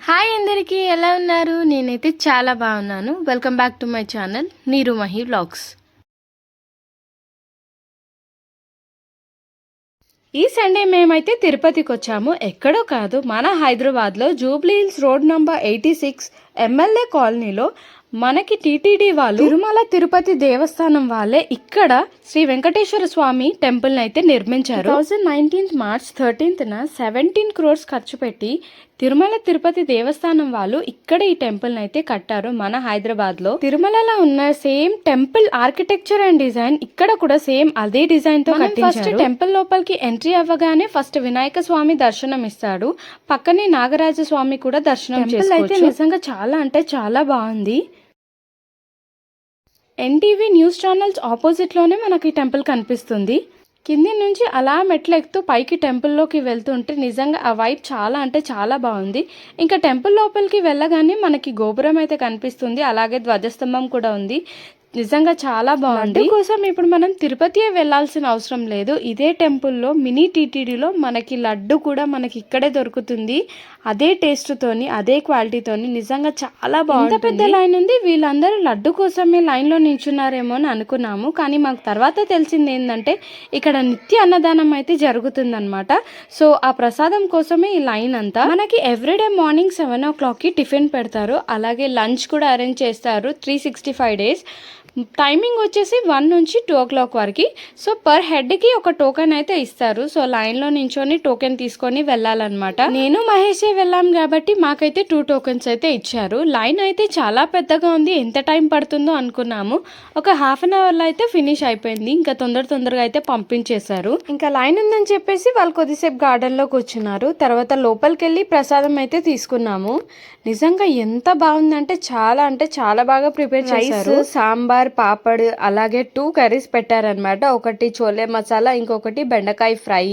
Hi అందరికీ, ఎలా ఉన్నారు? నేనైతే చాలా బాగున్నాను. Welcome back to my channel నీరు మహి వ్లాగ్స్. ఈ సండే మేమైతే తిరుపతికి వచ్చాము. ఎక్కడో కాదు, మన హైదరాబాద్లో Jubilee hills road number 86 MLA కాలనీలో మనకి టీటీడీ వాళ్ళు తిరుమల తిరుపతి దేవస్థానం వాళ్ళే ఇక్కడ శ్రీ వెంకటేశ్వర స్వామి టెంపుల్ని అయితే నిర్మించారు. 2019 మార్చ్ 13న 17 crores ఖర్చు పెట్టి తిరుమల తిరుపతి దేవస్థానం వాళ్ళు ఇక్కడ ఈ టెంపుల్ని అయితే కట్టారు. మన హైదరాబాద్లో తిరుమలలో ఉన్న same temple architecture and design ఇక్కడ కూడా సేమ్ అదే డిజైన్ తో కట్టించారు. ఫస్ట్ టెంపుల్ లోపలికి ఎంట్రీ అవ్వగానే ఫస్ట్ వినాయక స్వామి దర్శనం ఇస్తాడు. పక్కనే నాగరాజ స్వామి కూడా దర్శనం చేసుకోవచ్చు. అయితే నిజంగా చాలా అంటే చాలా బాగుంది. ఎన్టీవీ న్యూస్ ఛానల్స్ ఆపోజిట్లోనే మనకి టెంపుల్ కనిపిస్తుంది. కింది నుంచి అలా మెట్లు ఎక్కుతూ పైకి టెంపుల్లోకి వెళ్తుంటే నిజంగా ఆ వైబ్ చాలా అంటే చాలా బాగుంది. ఇంకా టెంపుల్ లోపలికి వెళ్ళగానే మనకి గోపురం అయితే కనిపిస్తుంది, అలాగే ధ్వజస్తంభం కూడా ఉంది. నిజంగా చాలా బాగుంది. కోసం ఇప్పుడు మనం తిరుపతి వెళ్ళాల్సిన అవసరం లేదు. ఇదే టెంపుల్లో మినీ టీటీడీలో మనకి లడ్డు కూడా మనకి ఇక్కడే దొరుకుతుంది. అదే టేస్ట్తోని అదే క్వాలిటీతోని నిజంగా చాలా బాగుంది. పెద్ద లైన్ ఉంది. వీళ్ళందరూ లడ్డు కోసమే లైన్లో నిల్చున్నారేమో అని అనుకున్నాము, కానీ మాకు తర్వాత తెలిసింది ఏంటంటే ఇక్కడ నిత్య అన్నదానం అయితే జరుగుతుందన్నమాట. సో ఆ ప్రసాదం కోసమే ఈ లైన్ అంతా. మనకి ఎవ్రీడే మార్నింగ్ 7 o'clockకి టిఫిన్ పెడతారు, అలాగే లంచ్ కూడా అరేంజ్ చేస్తారు 365 days. టైమింగ్ వచ్చేసి 1 నుంచి 2 o'clock వరకు. సో పర్ హెడ్కి ఒక టోకెన్ అయితే ఇస్తారు. సో లైన్లో నించొని టోకెన్ తీసుకొని వెళ్ళాలన్నమాట. నేను మహేషే వెళ్ళాం కాబట్టి మాకైతే 2 tokens అయితే ఇచ్చారు. లైన్ అయితే చాలా పెద్దగా ఉంది. ఎంత టైం పడుతుందో అనుకున్నాము, ఒక హాఫ్ అన్ అవర్లో అయితే ఫినిష్ అయిపోయింది. ఇంకా తొందరగా అయితే పంపించేశారు. ఇంకా లైన్ ఉందని చెప్పేసి వాళ్ళు కొద్దిసేపు గార్డెన్లో కూర్చున్నారు. తర్వాత లోపలికి వెళ్ళి ప్రసాదం అయితే తీసుకున్నాము. నిజంగా ఎంత బాగుందంటే చాలా బాగా ప్రిపేర్ చేశారు. సాంబార్, పాపడ్, అలాగే 2 కర్రీస్ పెట్టారనమాట. ఒకటి చోలే మసాలా, ఇంకొకటి బెండకాయ ఫ్రై,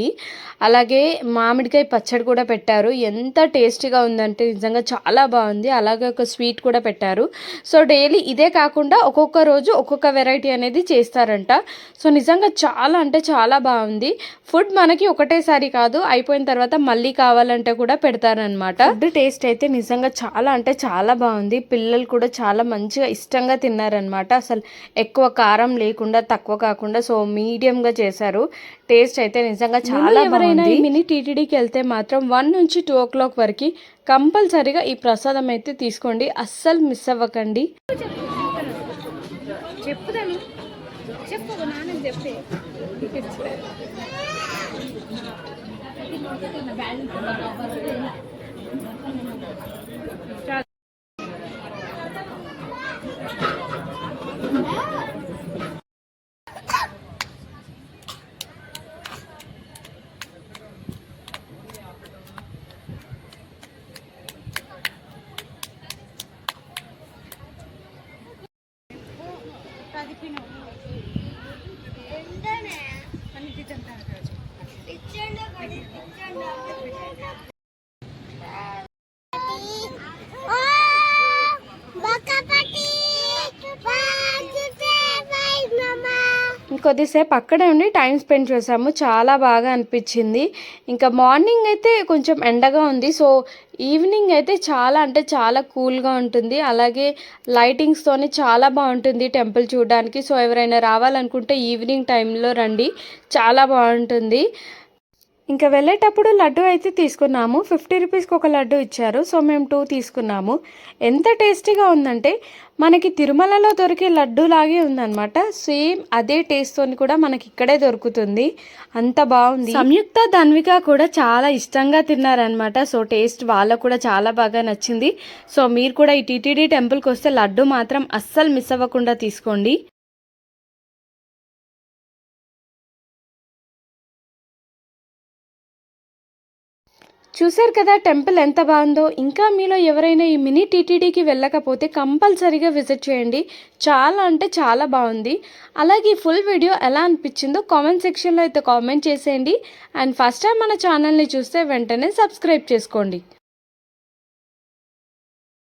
అలాగే మామిడికాయ పచ్చడి కూడా పెట్టారు. ఎంత టేస్టీగా ఉందంటే నిజంగా చాలా బాగుంది. అలాగే ఒక స్వీట్ కూడా పెట్టారు. సో డైలీ ఇదే కాకుండా ఒక్కొక్క రోజు ఒక్కొక్క వెరైటీ అనేది చేస్తారంట. సో నిజంగా చాలా అంటే చాలా బాగుంది. ఫుడ్ మనకి ఒకటేసారి కాదు, అయిపోయిన తర్వాత మళ్ళీ కావాలంటే కూడా పెడతారనమాట. ఫుడ్ టేస్ట్ అయితే నిజంగా చాలా అంటే చాలా బాగుంది. పిల్లలు కూడా చాలా మంచిగా ఇష్టంగా తిన్నారనమాట. అసలు ఎక్కువ కారం లేకుండా, తక్కువ కాకుండా, సో మీడియంగా చేశారు. టేస్ట్ అయితే నిజంగా చాలా బాగుంది. మినీ టీటీడీకి వెళ్తే మాత్రం 1 నుంచి 2 o'clock వరకు కంపల్సరీగా ఈ ప్రసాదం అయితే తీసుకోండి, అస్సలు మిస్ అవ్వకండి. కొద్దిసేపు అక్కడే ఉండి టైం స్పెండ్ చేసాము. చాలా బాగా అనిపించింది. ఇంకా మార్నింగ్ అయితే కొంచెం ఎండగా ఉంది. సో ఈవినింగ్ అయితే చాలా అంటే చాలా కూల్గా ఉంటుంది. అలాగే లైటింగ్స్తోని చాలా బాగుంటుంది టెంపుల్ చూడడానికి. సో ఎవరైనా రావాలనుకుంటే ఈవినింగ్ టైంలో రండి, చాలా బాగుంటుంది. ఇంకా వెళ్ళేటప్పుడు లడ్డు అయితే తీసుకున్నాము. 50 రూపీస్కి ఒక లడ్డు ఇచ్చారు. సో మేము 2 తీసుకున్నాము. ఎంత టేస్టీగా ఉందంటే మనకి తిరుమలలో దొరికే లడ్డు లాగే ఉందన్నమాట. సేమ్ అదే టేస్ట్తో కూడా మనకి ఇక్కడే దొరుకుతుంది. అంత బాగుంది. సంయుక్త, ధన్విక కూడా చాలా ఇష్టంగా తిన్నారనమాట. సో టేస్ట్ వాళ్ళకు కూడా చాలా బాగా నచ్చింది. సో మీరు కూడా ఈ టీటీడీ టెంపుల్కి వస్తే లడ్డు మాత్రం అస్సలు మిస్ అవ్వకుండా తీసుకోండి. చూశారు కదా టెంపుల్ ఎంత బాగుందో. ఇంకా మీలో ఎవరైనా ఈ మినీ టీటీడీకి వెళ్ళకపోతే కంపల్సరీగా విజిట్ చేయండి. చాలా అంటే చాలా బాగుంది. అలాగే ఫుల్ వీడియో ఎలా అనిపించిందో కామెంట్ సెక్షన్లో అయితే కామెంట్ చేసేయండి. అండ్ ఫస్ట్ టైం మన ఛానల్ని చూస్తే వెంటనే సబ్స్క్రైబ్ చేసుకోండి.